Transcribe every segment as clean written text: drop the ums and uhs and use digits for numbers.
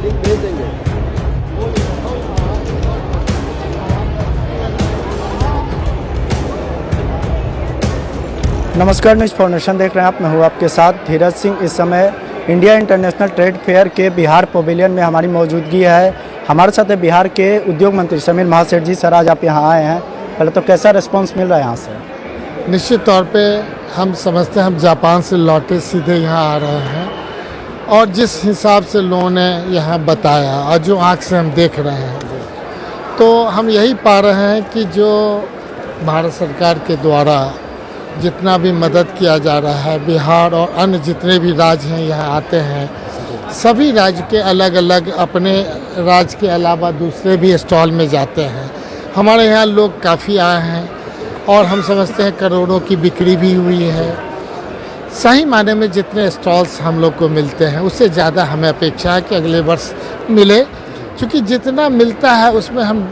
Link भेज देंगे। नमस्कार, न्यूज़ फाउंडेशन देख रहे हैं आप। मैं हूँ आपके साथ धीरज सिंह। इस समय इंडिया इंटरनेशनल ट्रेड फेयर के बिहार पवेलियन में हमारी मौजूदगी है। हमारे साथ है बिहार के उद्योग मंत्री समीर महासेठ जी। सर, आज आप यहाँ आए हैं, पहले तो कैसा रिस्पांस मिल रहा है यहाँ से? निश्चित तौर पे हम समझते हैं, हम जापान से लौटे सीधे यहाँ आ रहे हैं और जिस हिसाब से लोगों ने यहाँ बताया और जो आँख से हम देख रहे हैं, तो हम यही पा रहे हैं कि जो भारत सरकार के द्वारा जितना भी मदद किया जा रहा है, बिहार और अन्य जितने भी राज्य हैं यहाँ आते हैं, सभी राज्य के अलग अलग अपने राज्य के अलावा दूसरे भी स्टॉल में जाते हैं। हमारे यहाँ लोग काफ़ी आए हैं और हम समझते हैं करोड़ों की बिक्री भी हुई है। सही मायने में जितने स्टॉल्स हम लोग को मिलते हैं उससे ज़्यादा हमें अपेक्षा है कि अगले वर्ष मिले, क्योंकि जितना मिलता है उसमें हम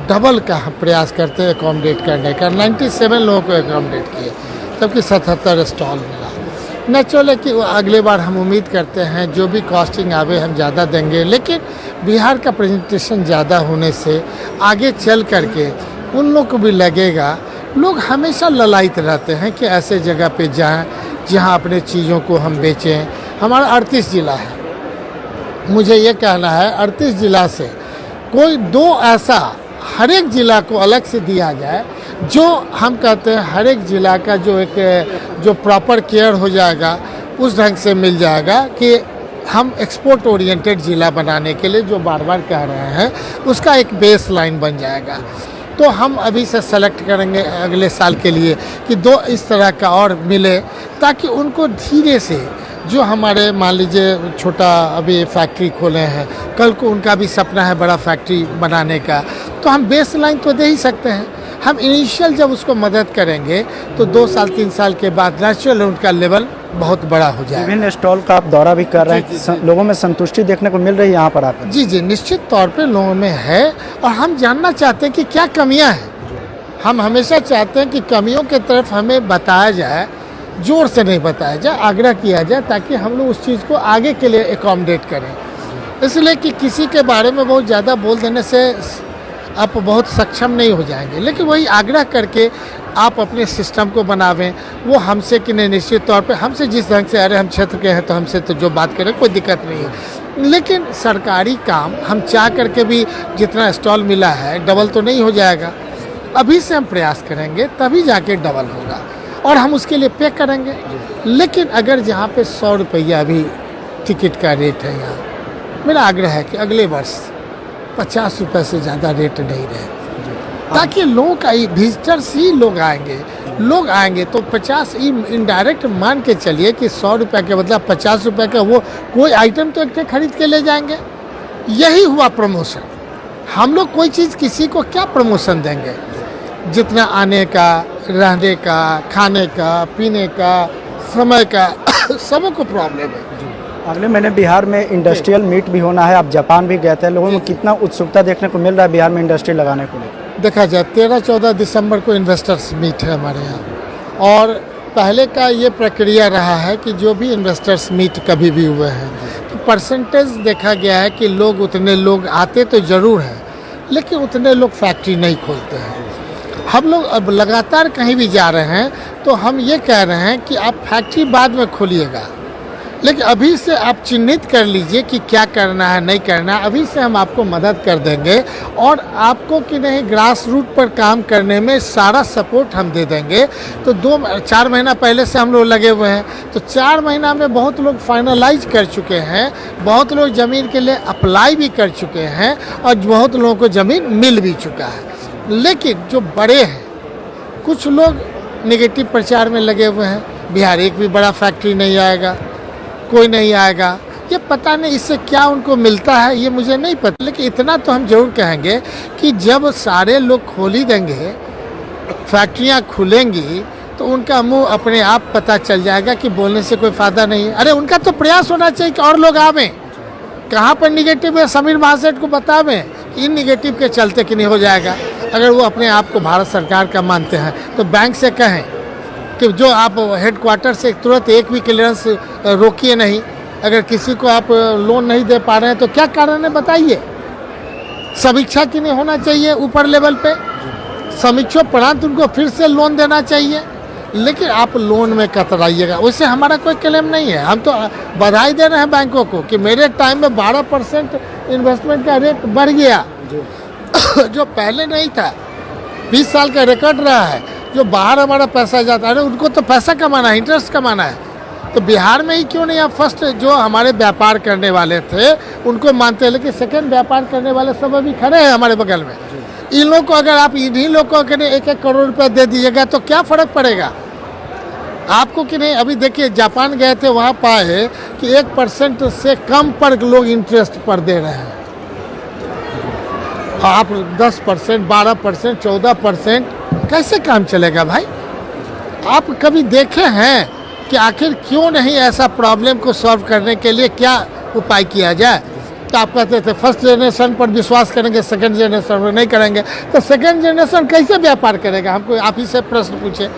डबल का हम प्रयास करते हैं अकोमोडेट करने का। 97 लोगों को अकोमोडेट किए, जबकि 77 स्टॉल मिला। नेचुरल है कि अगले बार हम उम्मीद करते हैं जो भी कॉस्टिंग आवे हम ज़्यादा देंगे, लेकिन बिहार का प्रेजेंटेशन ज़्यादा होने से आगे चल करके उन लोग को भी लगेगा। लोग हमेशा ललायित रहते हैं कि ऐसे जगह पे जाएं जहां अपने चीज़ों को हम बेचें। हमारा 38 ज़िला है, मुझे ये कहना है 38 ज़िला से कोई दो ऐसा हर एक ज़िला को अलग से दिया जाए, जो हम कहते हैं हर एक ज़िला का जो प्रॉपर केयर हो जाएगा, उस ढंग से मिल जाएगा कि हम एक्सपोर्ट ओरिएंटेड ज़िला बनाने के लिए जो बार बार कह रहे हैं उसका एक बेस लाइन बन जाएगा। तो हम अभी से सेलेक्ट करेंगे अगले साल के लिए कि दो इस तरह का और मिले, ताकि उनको धीरे से जो हमारे मान लीजिए छोटा अभी फैक्ट्री खोले हैं, कल को उनका भी सपना है बड़ा फैक्ट्री बनाने का, तो हम बेस लाइन तो दे ही सकते हैं। हम इनिशियल जब उसको मदद करेंगे तो 2 साल 3 साल के बाद नेचुरल उनका लेवल बहुत बड़ा हो जाएगा। विभिन्न स्टॉल का आप दौरा भी कर रहे हैं, लोगों में संतुष्टि देखने को मिल रही है यहाँ पर आकर? जी जी, निश्चित तौर पे लोगों में है और हम जानना चाहते हैं कि क्या कमियां हैं। हम हमेशा चाहते हैं कि कमियों के तरफ हमें बताया जाए, जोर से नहीं बताया जाए, आग्रह किया जाए, ताकि हम लोग उस चीज़ को आगे के लिए एकोमोडेट करें। इसलिए कि किसी के बारे में बहुत ज़्यादा बोल देने से आप बहुत सक्षम नहीं हो जाएंगे, लेकिन वही आग्रह करके आप अपने सिस्टम को बनावें। वो हमसे कि नहीं, निश्चित तौर पे हमसे जिस ढंग से, अरे हम क्षेत्र के हैं तो हमसे तो जो बात करें कोई दिक्कत नहीं है, लेकिन सरकारी काम हम चाह करके भी जितना स्टॉल मिला है डबल तो नहीं हो जाएगा। अभी से हम प्रयास करेंगे तभी जाके डबल होगा और हम उसके लिए पे करेंगे। लेकिन अगर जहाँ पे 100 रुपया भी टिकट का रेट है, यहाँ मेरा आग्रह है कि अगले वर्ष 50 रुपये से ज़्यादा रेट नहीं रहे, ताकि लोगों का विजिटर्स ही लोग आएंगे तो 50 इनडायरेक्ट मान के चलिए कि 100 रुपये के बदला 50 रुपये का वो कोई आइटम तो एक खरीद के ले जाएंगे। यही हुआ प्रमोशन। हम लोग कोई चीज़ किसी को क्या प्रमोशन देंगे, जितना आने का, रहने का, खाने का, पीने का, समय का सबको प्रॉब्लम है। अगले महीने बिहार में इंडस्ट्रियल मीट भी होना है, आप जापान भी गए थे, लोगों में कितना उत्सुकता देखने को मिल रहा है बिहार में इंडस्ट्री लगाने को? देखा जाए 13-14 दिसंबर को इन्वेस्टर्स मीट है हमारे यहाँ, और पहले का ये प्रक्रिया रहा है कि जो भी इन्वेस्टर्स मीट कभी भी हुए हैं तो परसेंटेज देखा गया है कि लोग उतने लोग आते तो ज़रूर हैं, लेकिन उतने लोग फैक्ट्री नहीं खोलते हैं। हम लोग अब लगातार कहीं भी जा रहे हैं तो हम ये कह रहे हैं कि आप फैक्ट्री बाद में खोलिएगा, लेकिन अभी से आप चिन्हित कर लीजिए कि क्या करना है, नहीं करना है। अभी से हम आपको मदद कर देंगे और आपको कि नहीं ग्रास रूट पर काम करने में सारा सपोर्ट हम दे देंगे। तो 2-4 महीना पहले से हम लोग लगे हुए हैं, तो 4 महीना में बहुत लोग फाइनलाइज कर चुके हैं, बहुत लोग ज़मीन के लिए अप्लाई भी कर चुके हैं और बहुत लोगों को ज़मीन मिल भी चुका है। लेकिन जो बड़े हैं, कुछ लोग नेगेटिव प्रचार में लगे हुए हैं, बिहार एक भी बड़ा फैक्ट्री नहीं आएगा, कोई नहीं आएगा, ये पता नहीं इससे क्या उनको मिलता है, ये मुझे नहीं पता। लेकिन इतना तो हम जरूर कहेंगे कि जब सारे लोग खोल ही देंगे, फैक्ट्रियाँ खुलेंगी, तो उनका मुंह अपने आप पता चल जाएगा कि बोलने से कोई फ़ायदा नहीं है। अरे उनका तो प्रयास होना चाहिए कि और लोग आवें। कहाँ पर निगेटिव है समीर महासेठ को बतावें, इन निगेटिव के चलते कि नहीं हो जाएगा। अगर वो अपने आप को भारत सरकार का मानते हैं तो बैंक से कहें कि जो आप हेडक्वार्टर से तुरंत एक भी क्लियरेंस रोकिए नहीं, अगर किसी को आप लोन नहीं दे पा रहे हैं तो क्या कारण है बताइए। समीक्षा क्यों नहीं होना चाहिए ऊपर लेवल पे, समीक्षा उपरांत उनको फिर से लोन देना चाहिए। लेकिन आप लोन में कतराइएगा, उससे हमारा कोई क्लेम नहीं है। हम तो बधाई दे रहे हैं बैंकों को कि मेरे टाइम में 12% इन्वेस्टमेंट का रेट बढ़ गया जो पहले नहीं था। 20 साल का रिकॉर्ड रहा है। जो बाहर हमारा पैसा जाता है उनको तो पैसा कमाना है, इंटरेस्ट कमाना है। तो बिहार में ही क्यों नहीं आप फर्स्ट जो हमारे व्यापार करने वाले थे उनको मानते हैं, लेकिन सेकंड व्यापार करने वाले सब अभी खड़े हैं हमारे बगल में। इन लोगों को अगर आप इन्हीं लोगों को 1-1 करोड़ रुपए दे दीजिएगा तो क्या फ़र्क पड़ेगा आपको कि नहीं। अभी देखिए जापान गए थे, वहाँ पाए कि 1% से कम पर लोग इंटरेस्ट पर दे रहे हैं। आप 10%, 12%, 14% कैसे काम चलेगा भाई। आप कभी देखे हैं कि आखिर क्यों नहीं ऐसा प्रॉब्लम को सॉल्व करने के लिए क्या उपाय किया जाए। तो आप कहते थे फर्स्ट जनरेशन पर विश्वास करेंगे, सेकंड जनरेशन पर नहीं करेंगे, तो सेकंड जनरेशन कैसे व्यापार करेगा। हमको आप ही से प्रश्न पूछे।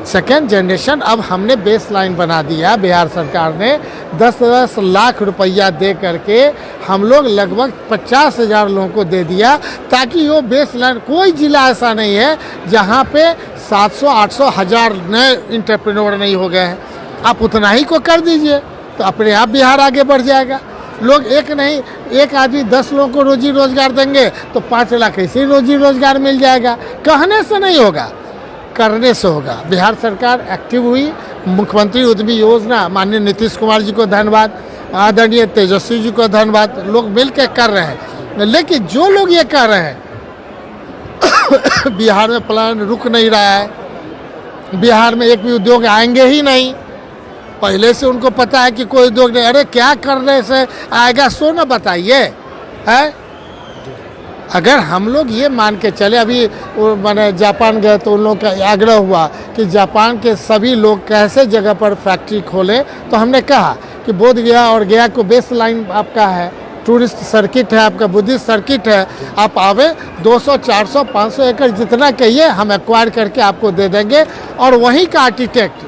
सेकंड जनरेशन अब हमने बेस लाइन बना दिया, बिहार सरकार ने 10-10 लाख रुपया दे करके हम लोग लगभग 50,000 लोगों को दे दिया, ताकि वो बेस लाइन। कोई जिला ऐसा नहीं है जहाँ पे 700, 800, 1000 नए इंटरप्रेन्योर नहीं हो गए हैं। आप उतना ही को कर दीजिए तो अपने आप बिहार आगे बढ़ जाएगा। लोग एक नहीं, एक आदमी 10 लोगों को रोजी रोजगार देंगे तो 5 लाख ऐसे ही रोजी रोजगार मिल जाएगा। कहने से नहीं होगा, करने से होगा। बिहार सरकार एक्टिव हुई। मुख्यमंत्री उद्यमी योजना, माननीय नीतीश कुमार जी को धन्यवाद, आदरणीय तेजस्वी जी को धन्यवाद, लोग मिल के कर रहे हैं। लेकिन जो लोग ये कर रहे हैं बिहार में प्लान रुक नहीं रहा है। बिहार में एक भी उद्योग आएंगे ही नहीं। पहले से उनको पता है कि कोई उद्योग नहीं। अरे क्या करने से आएगा सो ना बताइए है। अगर हम लोग ये मान के चले, अभी मैंने जापान गए तो उन लोगों का आग्रह हुआ कि जापान के सभी लोग कैसे जगह पर फैक्ट्री खोलें, तो हमने कहा कि बोध गया और गया को बेस लाइन आपका है, टूरिस्ट सर्किट है, आपका बुद्धिस्ट सर्किट है। आप आवे 200, 400, 500 एकड़ जितना कहिए हम एक्वायर करके आपको दे देंगे। और वहीं का आर्किटेक्ट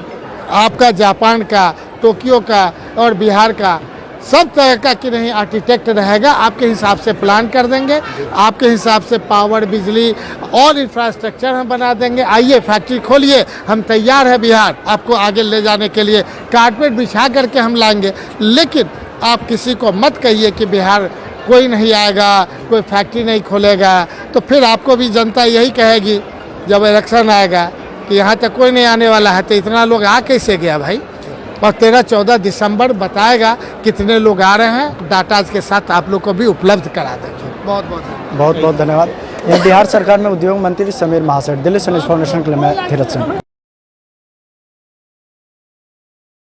आपका जापान का, टोक्यो का और बिहार का सब तरह का कि नहीं आर्किटेक्ट रहेगा। आपके हिसाब से प्लान कर देंगे, आपके हिसाब से पावर, बिजली और इंफ्रास्ट्रक्चर हम बना देंगे। आइए फैक्ट्री खोलिए, हम तैयार है बिहार आपको आगे ले जाने के लिए। कारपेट बिछा करके हम लाएंगे। लेकिन आप किसी को मत कहिए कि बिहार कोई नहीं आएगा, कोई फैक्ट्री नहीं खोलेगा। तो फिर आपको भी जनता यही कहेगी जब इलेक्शन आएगा कि यहाँ तक कोई नहीं आने वाला है, तो इतना लोग आ कैसे गया भाई। और 13-14 दिसंबर बताएगा कितने लोग आ रहे हैं। डाटा के साथ आप लोग को भी उपलब्ध करा देंगे। बहुत बहुत धन्यवाद। ये बिहार सरकार में उद्योग मंत्री समीर महासेठ। दिल्ली से न्यूज़ फाउंडेशन के लिए मैं धीरज सिंह।